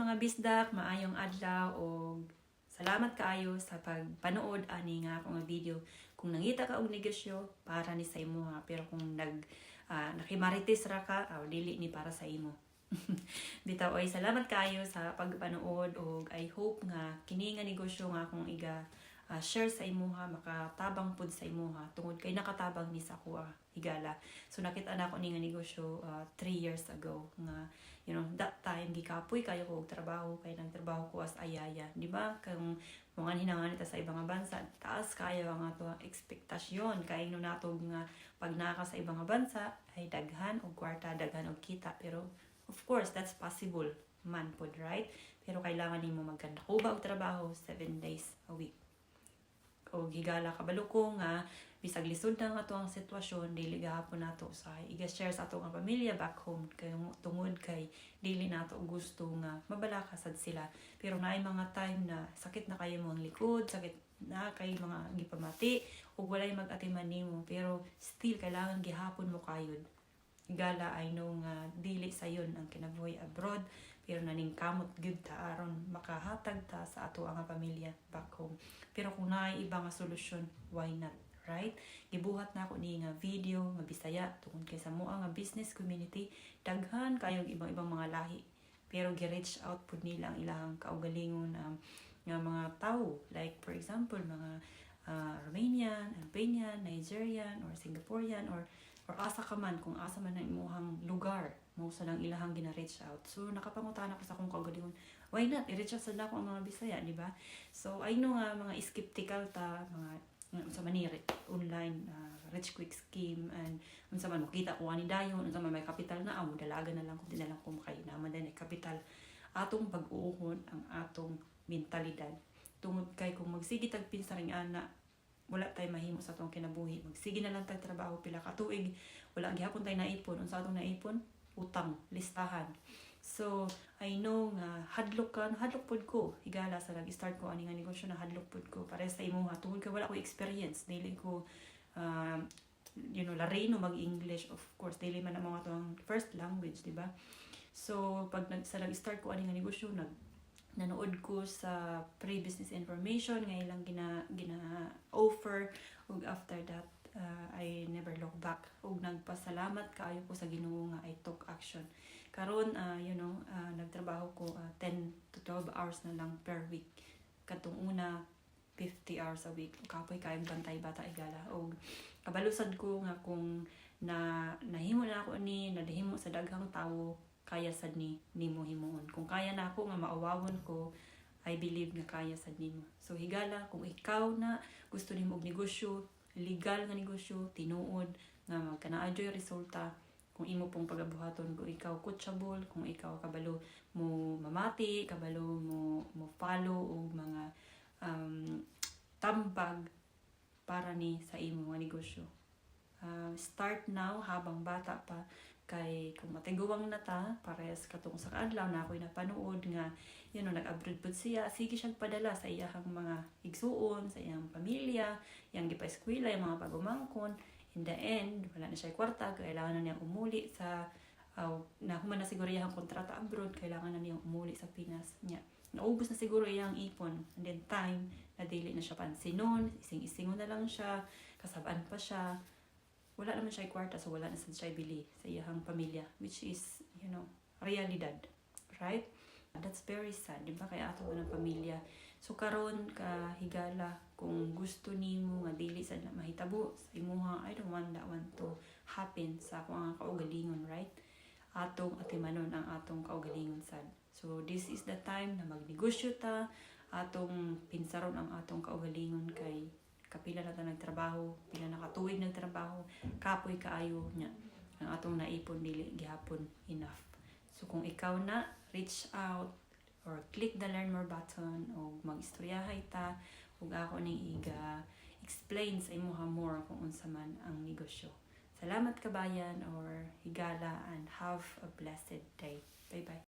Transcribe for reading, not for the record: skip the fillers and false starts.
mga bisdak, maayong adlaw o salamat kaayo sa pagpanood ani nga akong video. Kung nangita ka og negosyo para ni sa imo ha, pero kung nakimarites ra ka, dili ni para sa imo. Bitaw ay salamat kaayo sa pagpanood og I hope nga kini nga negosyo nga akong share sa imuha, makatabang pud sa imuha tungod kay nakatabang ni sa ako higala. So nakita na ko ni nga negosyo 3 years ago nga that time gikapoy kayo ko og trabaho kay nagtrabaho ko as ayaya, di ba? Kung mga hinangan ta sa ibang bansa, taas kayo ang ato ekspektasyon kay no natog nga pag naka sa ibang bansa ay daghan og kwarta, daghan og kita, pero of course that's possible man pod, right? Pero kailangan nimo magkandakuba og trabaho 7 days a week. O gigala kabalo ko nga bisag lisod na nga to ang sitwasyon, dili gahapon nato sa i-share sa ato nga pamilya back home kay tungod kay dili nato gusto nga mabalakasad sila. Pero naay mga time na sakit na kayo mga likod, sakit na kay mga gipamati ug walay mag-atiman nimo, pero still kailangan gihapon mo kayod. Gala I know nga dili sayon ang kinabuhi abroad, pero naningkamot gyud ta aron makahatag ta sa ato ang pamilya back home. Pero kung naay iba nga solusyon, why not, right? Gibuhat na ako ni nga video nga Bisaya tungod kay sa moa nga business community, daghan kayo ibang mga lahi, pero gi-reach out pud nila ang ilahang kaugalingon nga mga tao, like for example mga Romanian, Albanian, Nigerian or Singaporean or asa ka man, kung asa man ang imuhang lugar mo sa lang ilahang gina-reach out. So nakapangutana ko sa akong kaugalingon, why not i-reach out sa dako ang mga Bisaya, di ba? So I know nga mga skeptical ta, mga unsa man ni online rich quick scheme, and unsa man makita ko ani dayon, unsa man may kapital na dalaga na lang kung dinalang ko makay naman din kapital. Atong pag-uuhon ang atong mentalidad. Tungod kay kung magsige tag pinsa ring ana, wala tay mahimo sa atong kinabuhi. Magsige na lang tag trabaho pila ka tuig, wala gihapon tay naipon. Unsa atong naipon? Utang, listahan. So I know nga hadlok pod ko higala sa nag-start ko ani nga negosyo, na hadlok pod ko para sa imuha tungod kay wala ko experience, dili ko larino mag-English, of course dili man ang mga atong first language, di ba? So pag nag-start ko ani nga negosyo, nanood ko sa pre-business information nga ilang gina-offer, ug after that I never look back ug nagpasalamat kaayo ko sa Ginoo nga I took action. Karon nagtrabaho ko 10 to 12 hours na lang per week. Katong una 50 hours a week. Kapoy kayong bantay bata igala, og kabalusad ko nga kung nahimo na ako nadahimo sa daghang tawo, kaya sad nimo himuon. Kung kaya na ako nga maawawon ko, I believe nga kaya sad nimo. So higala kung ikaw na gusto nimo og negosyo, legal nga negosyo, tinuod nga magkanaadyoy resulta, kung imo pong pagabuhaton, kung ikaw coachable, kung ikaw kabalo mo mamati, kabalo mo follow og mga tambag para ni sa imo nga negosyo. Start now habang bata pa, kay kung matiguwang na ta, parehas katong sa kaadlaw na ako'y napanood nga nag-abroad pud siya, sige siyang padala sa iyang mga igsuon, sa iyang pamilya, iyang gipa-eskwela, yung mga pagumangkon. In the end, wala na siya kwarta, kailangan na niya umuli sa nahuman na siguro iyang kontrata abroad, kailangan na niya umuli sa Pinas niya. Naubos na siguro iyang ipon, and then time na dili na siya pansinon, ising-isingon na lang siya, kasabaan pa siya, wala naman siya kwarta, so wala na siya bili sa iyang pamilya, which is realidad, right? That's very sad, di ba? Kaya ato ng pamilya. So karon ka higala, kung gusto nimo nga dili sad na mahitabo sa imuha, I don't want that one to happen sa akong kaugalingon, right? Atong atimanon ang atong kaugalingon sad. So this is the time na magnegosyo ta, atong pinsaron ang atong kaugalingon, kay kapila na ta nagtrabaho, pila na katuig nagtrabaho, kapoy kaayo nya ang atong naipon, dili gihapon enough. So kung ikaw na, reach out or click the learn more button o mag-istoryahay ta ug ako ning explain sa imuha more kung unsa man ang negosyo. Salamat kabayan or higala, and have a blessed day. Bye bye.